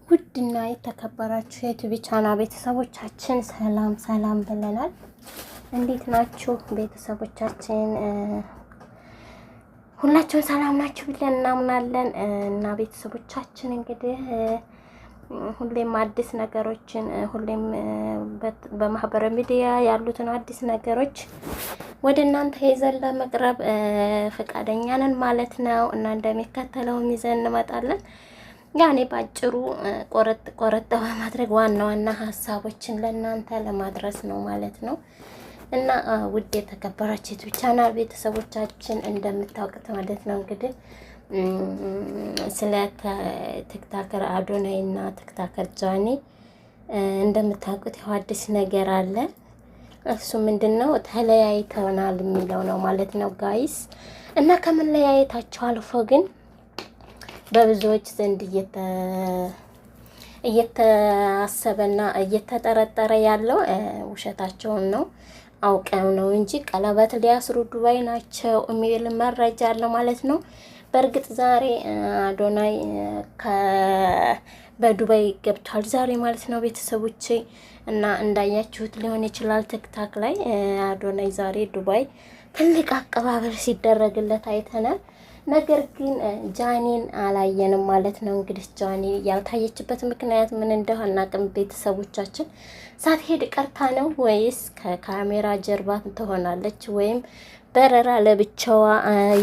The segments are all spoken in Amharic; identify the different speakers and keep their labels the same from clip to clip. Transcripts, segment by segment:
Speaker 1: ውድና የተከበራችሁ የዩቲዩብ ቻናል ቤተሰቦቻችን ሰላም ብለናል። እንዴት ናችሁ ቤተሰቦቻችን? ሁላችሁም ሰላም ናችሁ ብለን እናምናለን። እና ቤተሰቦቻችን እንግዲህ ሁሌም አዲስ ነገሮችን ሁሌም በማህበራዊ ሚዲያ ያሉትን አዲስ ነገሮች ወደ እናንተ ይዘን ለመቅረብ ፈቃደኛ ነን ማለት ነው። እና እንደሚከተለው ይዘን እንመጣለን። ያኔ ባጭሩ ቆረጥ በማድረግ ዋና ሀሳቦችን ለእናንተ ለማድረስ ነው ማለት ነው። እና ውድ የተከበራችሁ ዩቲዩብ ቻናል ቤተሰቦቻችን እንደምታውቁት ማለት ነው እንግዲህ ስለ ቲክቶከር አዶናይ እና ቲክቶከር ጃኒ እንደምታውቁት ያው አዲስ ነገር አለ። እሱ ምንድነው ተለያይተናል የሚለው ነው ማለት ነው ጋይስ። እና ከመለያየታቸው አልፎ ግን በብዙዎች ዘንድ እየተአሰበና እየተጠረጠረ ያለው ውሸታቸውን ነው፣ አውቀው ነው እንጂ ቀለበት ሊያስሩ ዱባይ ናቸው የሚል መረጃ አለው ማለት ነው። በእርግጥ ዛሬ አዶናይ በዱባይ ገብቷል ዛሬ ማለት ነው ቤተሰቦቼ። እና እንዳያችሁት ሊሆን ይችላል ቲክታክ ላይ አዶናይ ዛሬ ዱባይ ትልቅ አቀባበል ሲደረግለት አይተናል። ነገር ግን ጃኒን አላየንም ማለት ነው። እንግዲህ ጃኒ ያልታየችበት ምክንያት ምን እንደሆነ አናውቅም። ቤተሰቦቻችን ሳትሄድ ቀርታ ነው ወይስ ከካሜራ ጀርባ ትሆናለች ወይም በረራ ለብቻዋ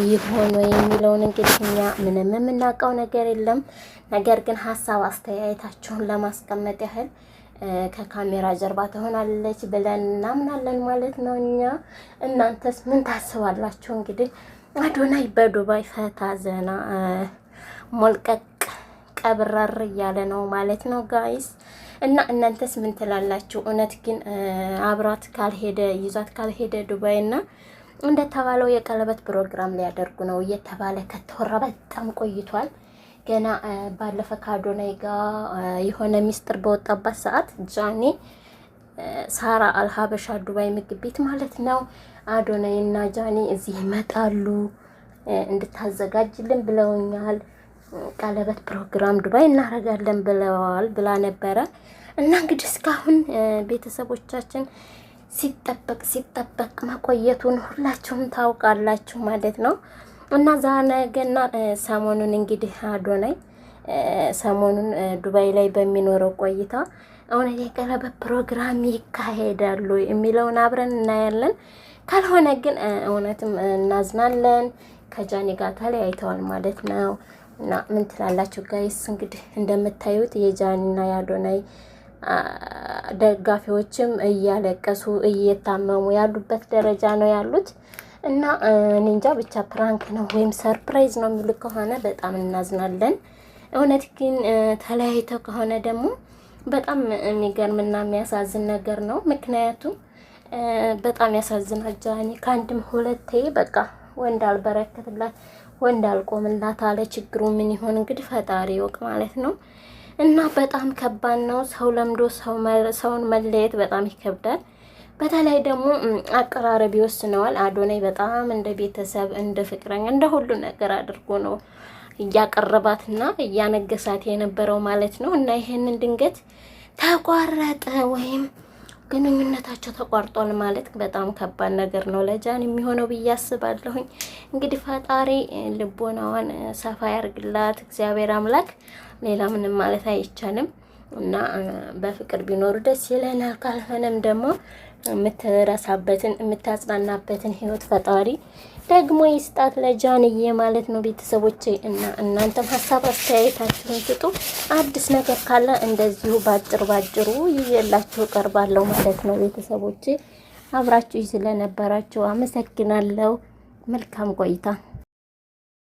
Speaker 1: ይሆን ወይ የሚለውን እንግዲህ እኛ ምንም የምናውቀው ነገር የለም። ነገር ግን ሀሳብ አስተያየታችሁን ለማስቀመጥ ያህል ከካሜራ ጀርባ ትሆናለች ብለን እናምናለን ማለት ነው እኛ። እናንተስ ምን ታስባላችሁ? እንግዲህ አዶናይ በዱባይ ፈታ ዘና ሞልቀቅ ቀብረር እያለ ነው ማለት ነው ጋይስ። እና እናንተስ ምን ትላላችሁ? እውነት ግን አብራት ካልሄደ ይዛት ካልሄደ ዱባይ እና እንደተባለው የቀለበት ፕሮግራም ሊያደርጉ ነው እየተባለ ከተወራ በጣም ቆይቷል። ገና ባለፈ ከአዶናይ ጋር የሆነ ሚስጥር በወጣበት ሰዓት ጃኒ ሳራ አልሀበሻ ዱባይ ምግብ ቤት ማለት ነው አዶናይ እና ጃኒ እዚህ ይመጣሉ እንድታዘጋጅልን ብለውኛል፣ ቀለበት ፕሮግራም ዱባይ እናደርጋለን ብለዋል ብላ ነበረ። እና እንግዲህ እስካሁን ቤተሰቦቻችን ሲጠበቅ መቆየቱን ሁላችሁም ታውቃላችሁ ማለት ነው። እና ዛነገና ሰሞኑን እንግዲህ አዶናይ ሰሞኑን ዱባይ ላይ በሚኖረው ቆይታ እውነት የቀለበት ፕሮግራም ይካሄዳሉ የሚለውን አብረን እናያለን። ካልሆነ ግን እውነትም እናዝናለን። ከጃኒ ጋር ተለያይተዋል ማለት ነው። እና ምን ትላላችሁ ጋይስ? እንግዲህ እንደምታዩት የጃኒና የአዶናይ ደጋፊዎችም እያለቀሱ እየታመሙ ያሉበት ደረጃ ነው ያሉት። እና እንጃ ብቻ ፕራንክ ነው ወይም ሰርፕራይዝ ነው የሚሉ ከሆነ በጣም እናዝናለን። እውነት ግን ተለያይተው ከሆነ ደግሞ በጣም የሚገርምና የሚያሳዝን ነገር ነው። ምክንያቱም በጣም ያሳዝናል። ጃኒ ከአንድም ሁለቴ በቃ ወንድ አልበረከትላት ወንድ አልቆምላት አለ። ችግሩ ምን ይሆን እንግዲህ ፈጣሪ ይወቅ ማለት ነው። እና በጣም ከባድ ነው። ሰው ለምዶ ሰውን መለየት በጣም ይከብዳል። በተለይ ደግሞ አቀራረብ ይወስነዋል። አዶናይ በጣም እንደ ቤተሰብ እንደ ፍቅረኛ እንደ ሁሉ ነገር አድርጎ ነው እያቀረባትና እያነገሳት የነበረው ማለት ነው። እና ይሄንን ድንገት ተቋረጠ ወይም ግንኙነታቸው ተቋርጧል ማለት በጣም ከባድ ነገር ነው ለጃኒ የሚሆነው ብዬ አስባለሁኝ። እንግዲህ ፈጣሪ ልቦናዋን ሰፋ ያርግላት እግዚአብሔር አምላክ። ሌላ ምንም ማለት አይቻልም። እና በፍቅር ቢኖሩ ደስ ይለናል። ካልሆነም ደግሞ የምትረሳበትን የምታጽናናበትን ህይወት ፈጣሪ ደግሞ ይስጣት ለጃንዬ ማለት ነው ቤተሰቦቼ። እና እናንተም ሀሳብ አስተያየታችሁን ስጡ። አዲስ ነገር ካለ እንደዚሁ ባጭሩ ይዤላችሁ ቀርባለሁ ማለት ነው ቤተሰቦቼ። አብራችሁ ስለነበራችሁ አመሰግናለሁ። መልካም ቆይታ